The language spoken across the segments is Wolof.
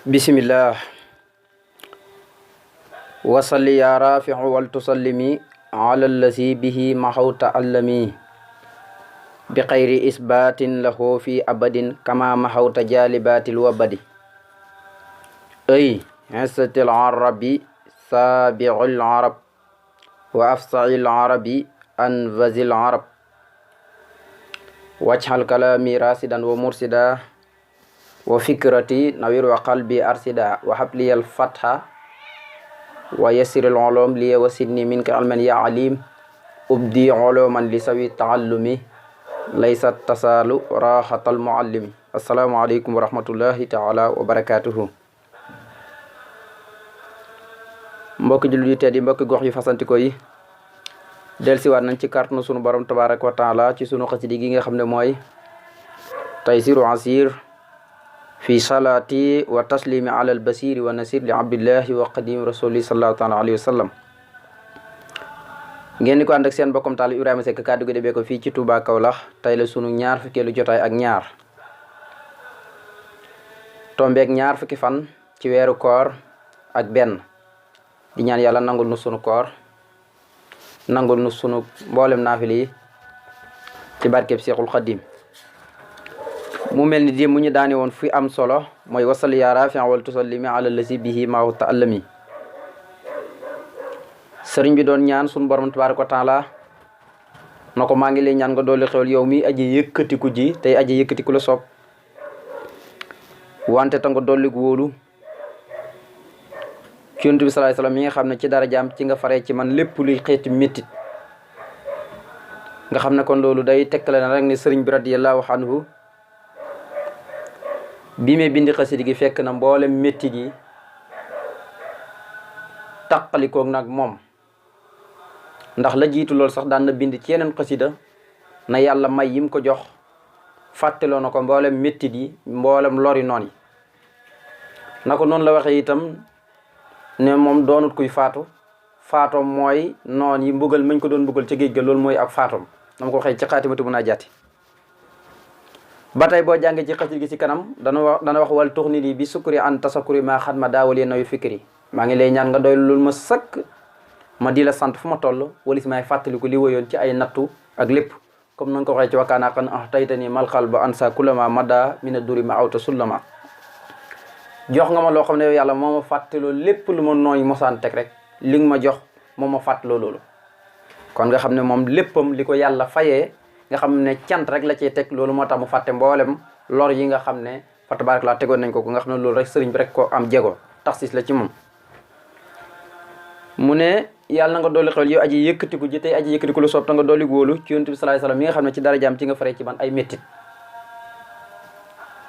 bismillah wasalli ya rafiu wal tusallimi ala allazi bihi maxaw taallami bi xayri isbatin lahu fi abadin kama maxawta jalibatil wabadi ay hisatil arabi sabiul arab wa afsail arabi anvazil arab wajhal kalami rasidan wa mursida wa fikrati nawir wa qalbi arsida wa habliyal fatha wa yassiril ulum liya wa sidni minka ilman ya alim ubdi uluman li sawi taallumi laysa tasalu rahatal muallimi. Assalaamu aleykum wa rahmatullahi taala wa barakatuhu. mbokki jullit yi tedd yi mbokki gox yu fasantikoo yi dellusiwaat nañ ci kàttanu sunu borom tabaraka wa taala ci sunu xasidi gi nga xam ne mooy taysiru asir fi salaati wa taslimi ala albasiri wa nasir li abdillahi wa qadim rasuli sallallahu taala alayhi wa sallam. ngeen ni ko ànd ak seen bokkom taal Ibrahima Seck kàddu gi debee ko fii ci Touba Kaolack tey la sunu ñaar fukkeelu jotaay ak ñaar tombeeg ñaar fukki fan ci weeru koor ak benn di ñaan yàlla nangul nu sunu koor nangul nu sunu mboolem naafili yi ci barkeb Seexul Xadim. mu mel ni démb mu ñu daane woon fi am solo mooy wasal yaa rafian wal tusallimi ala lasi bihi maahu taallami. sëriñ bi doon ñaan sunu borom tabaraka wa taala na ko maa ngi lay ñaan nga dooli xewal yow mi aji yëkkatiku ji tey aji yëkkatiku la soob wante ta nga dolli wóolu ci Yonent bi sallallahu alayhi wasallam mi nga xam ne ci darajaam ci nga faree ci man lépp luy xeeti méttit nga xam ne kon loolu day tekkale na rek ni sëriñ bi radiyallahu anhu bi mee bindi xasidi gi fekk na mboolem métti gi taqalikoog nag moom ndax la jiitu loolu sax daan na bind ci yeneen xasida na yàlla may yim ko jox fàtteloo na ko mboolem métti gi mboolem lori noon yi na ko noonu la waxee itam ne moom doonut kuy faatoom mooy noon yi mbugal mañ ko doon mbugal ca géej ga loolu mooy ak faatoom na ma ko waxee ci xaatimatu munaajaati. ba tey boo jàngee ci xasida gi ci kanam dana wax wal tuxni li bi sukkuri an tasakuri maa xat ma daawalee nayu fikri maa ngi lay ñaan nga doy lul ma sëkk ma di la sant fu ma toll walis may fàttaliku li woyoon ci ay nattu ak lépp comme nanga ko waxee ci wakkaanaa xan ah taytani malxal ba ansa kulama mada mina duri ma awta sullama. jox nga ma loo xam ne yow yàlla moo ma fàttaloo lépp lu ma nooy mosaan teg rek li nga ma jox moo ma fàttaloo loolu kon nga xam ne moom léppam li ko yàlla fayee nga xam ne cant rek la cee teg loolu moo tax mu fàtte mboolem lor yi nga xam ne fa tabarak laa tegoon nañ ko nga xam ne loolu rek sëriñ bi rek ko am jego taxsis la ci moom. mu ne yàlla na nga dolli xewal yow aji yëkkatiku ji tey aji yëkkatiku lu soob ta nga dolli góolu ci Yonent bi sallallahu alayhi wasallam mi nga xam ne ci darajaam ci nga faree ci man ay méttit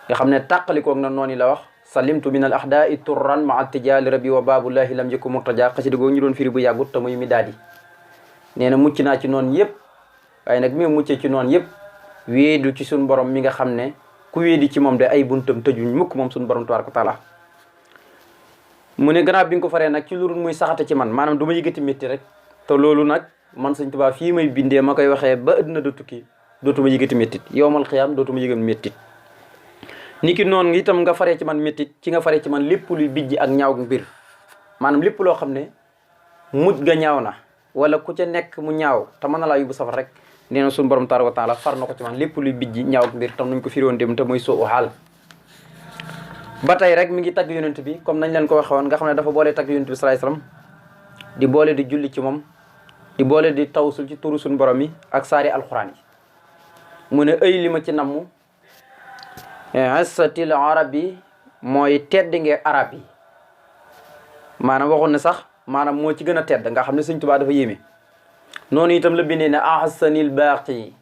nga xam ne tàqalikoog na noonu la wax salimtu min al ahdaai turran ma attijaali rabbi wa babullahi lam jëkku murtaja xasida googu ñu doon firi bu yàggut te muy mi daadi nee na mucc naa ci noonu yëpp waaye nag mi muccee ci noonu yëpp wéedu ci suñu borom mi nga xam ne ku wéedi ci moom de ay buntam tëjuñ mukk moom suñu borom tabaaraka wa taala. mu ne gannaaw bi nga ko faree nag ci loolu muy saxate ci man maanaam du ma yëgati métti rek te loolu nag man Sëñ Tuubaa fii may bindee ma koy waxee ba àddina du tukki dootuma yëgati méttit yowmal xiyaam dootuma yëgam méttit ni ki noonu itam nga faree ci man méttit ci nga faree ci man lépp luy bijji ak ñaaw mbir maanaam lépp loo xam ne mujj ga ñaaw na wala ku ca nekk mu ñaaw te mën na laa yóbbu safar rek nee na suñu borom tabaaraka wa taala far na ko ci man lépp luy bijji ñaaw mbir tam nuñ ko firiwoon dem te muy soo xaal. ba tey rek mi ngi tagg yonent bi comme nañ leen ko waxee woon nga xam ne dafa boole tagg yonent bi sallallahu alayhi wasallam di boole di julli ci moom di boole di tawsul ci turu suñu borom yi ak saari alxuraan yi. mu ne ay li ma ci namm asatil arab yi mooy tedd ngee arab yi maanaam waxoon ne sax maanaam moo ci gën a tedd nga xam ne Sëñ Tuubaa dafa yéeme noonu itam la bindee ne ahsanil baaqi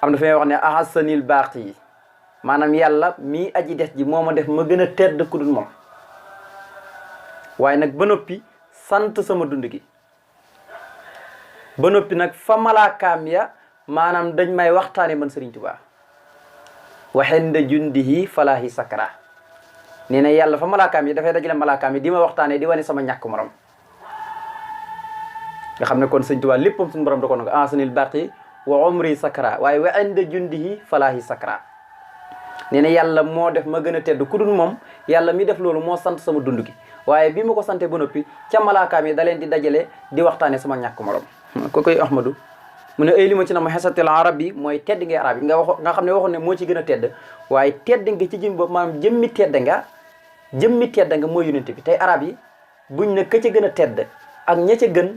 am dafay wax ne ahsanil baaqi maanaam yàlla mii aji des ji moo ma def ma gën a tedd ku dul moom waaye nag ba noppi sant sama dund gi ba noppi nag fa malaakaam ya maanaam dañ may waxtaane man Sëriñ Tuubaa waxenda jundihi falaahi sakara nee na yàlla fa malaakaam yi dafay dajale malaakaam yi di ma waxtaane di wane sama ñàkk morom nga xam ne kon Sëriñ Tuubaa léppam suñu borom da ko nag ansanil baqi wa umri sakara waaye waxenda jundihi falaahi sakara nee na yàlla moo def ma gën a tedd ku dul moom yàlla mi def loolu moo sant sama dund gi waaye bi ma ko sante ba noppi ca malaakaam yi da leen di dajale di waxtaane sama ñàkk morom ko koy Ahmadu mu ne ay li ma ci na ma xesatil arab yi mooy tedd ngay arab yi nga xam ne waxoon ne moo ci gën a tedd waaye tedd nga ci jëm boobu maanaam jëmmi tedd nga mooy yonent bi tey arab yi buñ ne ka ca gën a tedd ak ña ca gën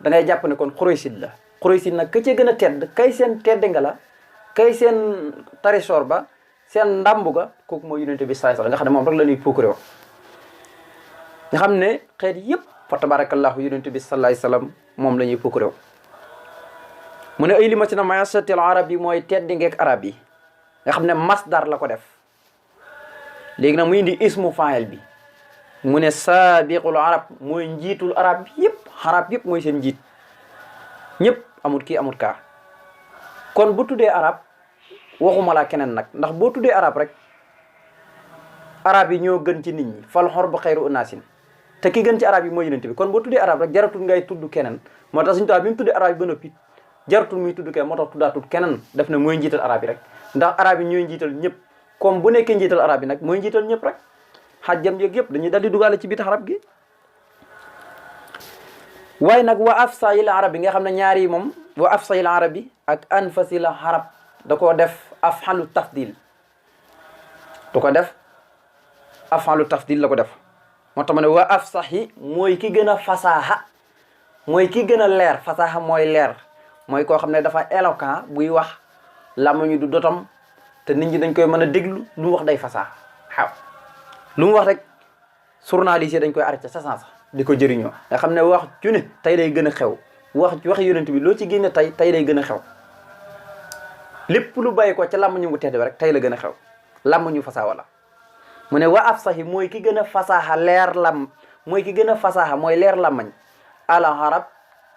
da ngay jàpp ne kon Xuraysid la Xuraysid nag ka ca gën a tedd kay seen tedd nga la kay seen trésor ba seen ndàmbu ga kooku mooy yonent bi saay nga xam ne moom rek la ñuy puukare wax nga xam ne xeet yëpp fa tabarakallahu yonent bi salaay salaam moom la ñuy puukare wax mu ne ay li ma ci na masatil arab yi mooy tedd ngeek arab yi nga xam ne masdar la ko def léegi nag mu indi ismu faayil bi mu ne saabiqul arab mooy njiitul arab yëpp mooy seen njiit ñëpp amul kii amul kaa kon bu tuddee arab waxuma laa keneen nag ndax boo tuddee arab rek arab yi ñoo gën ci nit ñi fal xor ba xayru unaasin te ki gën ci arab yi mooy yonent bi kon boo tuddee arab rek jaratul ngay tudd keneen moo tax suñu tubaab bi mu tuddee arab yi ba noppi jaratul muy tudd keneen moo tax tuddaatul keneen def na mooy njiital arab yi rek ndax arab yi ñooy njiital ñëpp comme bu nekkee njiital arab yi nag mooy njiital ñëpp rek xajjam yeeg yëpp dañuy dal di dugaale ci biir arab gi waaye nag wa afsahil arab yi nga xam ne ñaari yi moom wa afsahil arab yi ak anfasil arab da koo def af'alu tafdil du ko def af'alu tafdil la ko def moo tax ma ne wa afsahi mooy ki gën a fasaaha mooy ki gën a leer fasaaha mooy leer mooy koo xam ne dafa éloquent buy wax làmmiñu du dotam te nit ñi dañ koy mën a déglu lu mu wax day fasaaha waaw lu mu wax rek journaliste dañ koy arrêté sa sens di ko jëriñoo nga xam ne wax ju ne tey day gën a xew wax yonent bi loo ci génne tey day gën a xew lépp lu bàyyi ko ca làmmiñu mu tedd rek tey la gën a xew làmmiñu fasaa wala mu ne wa afsahi mooy ki gën a fasaaxa leer lam mooy ki gën a fasaaxa mooy leer làmmañ ala arab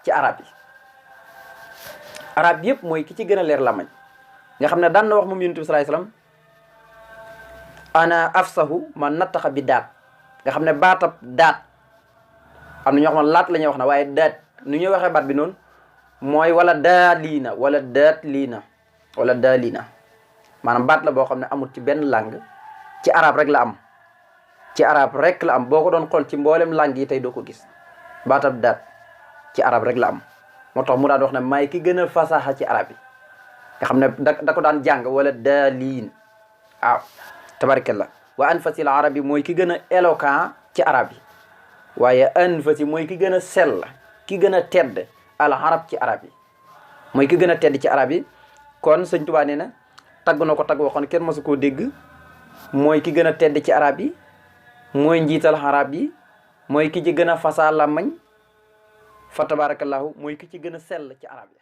ci arab yi arab yëpp mooy ki ci gën a leer làmmañ nga xam ne daan na wax moom yonent bi sallallahu alayhi wasallam ana afsahu man nattaxa bi daat nga xam ne baatab daat am na ñoo xam ne laat la ñuy wax na waaye daat nu ñuy waxee baat bi noonu mooy wala daaliina wala daat liina wala daaliina maanaam baat la boo xam ne amul ci benn langue ci arab rek la am ci arab rek la am boo ko doon xool ci mboolem langue yi tey doo ko gis baatab daat ci arab rek la am moo tax mu daan wax ne maay ki gën a fasaxa ci arab yi nga xam ne da ko daan jàng wala daaliin waaw tabarakallah wa anfasil arab yi mooy ki gën a éloquent ci arab yi waaye anfasi mooy ki gën a sell ki gën a tedd al arab ci arab yi mooy ki gën a tedd ci arab yi kon sëñ Tuubaa nee na tagg na ko tagg waxoon kenn masu koo dégg mooy ki gën a tedd ci arab yi mooy njiital arab yi mooy ki ci gën a fasaa làmmañ fa tabarakallahu mooy ki ci gën a sell ci arab yi